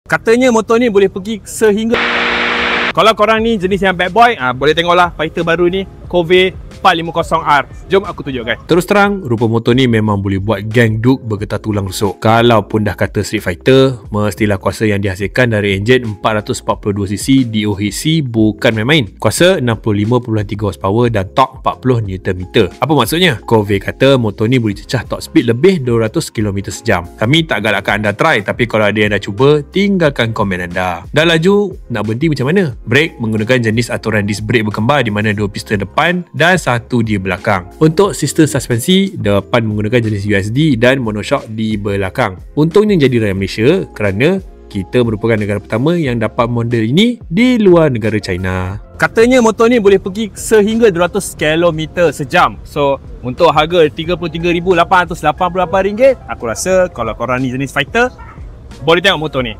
Katanya motor ni boleh pergi sehingga. Kalau korang ni jenis yang bad boy, boleh tengoklah fighter baru ni, Cove 450R. Jom aku tunjukkan. Terus terang, rupa motor ni memang boleh buat geng duk bergetar tulang rusuk. Kalaupun dah kata Street Fighter, mestilah kuasa yang dihasilkan dari enjin 442cc DOHC bukan main-main. Kuasa 65.3 horsepower dan torque 40 Nm. Apa maksudnya? Cove kata motor ni boleh cecah top speed lebih 200 km sejam. Kami tak galakkan anda try, tapi kalau ada yang dah cuba, tinggalkan komen anda. Dah laju, nak berhenti macam mana? Brake menggunakan jenis aturan disc brake berkembar di mana 2 piston depan dan 1 di belakang. Untuk sistem suspensi, depan menggunakan jenis USD dan monoshock di belakang. Untungnya jadi raya Malaysia kerana kita merupakan negara pertama yang dapat model ini di luar negara China. Katanya motor ni boleh pergi sehingga 200 km sejam. So, untuk harga RM33,888, aku rasa kalau korang ni jenis fighter, boleh tengok motor ni.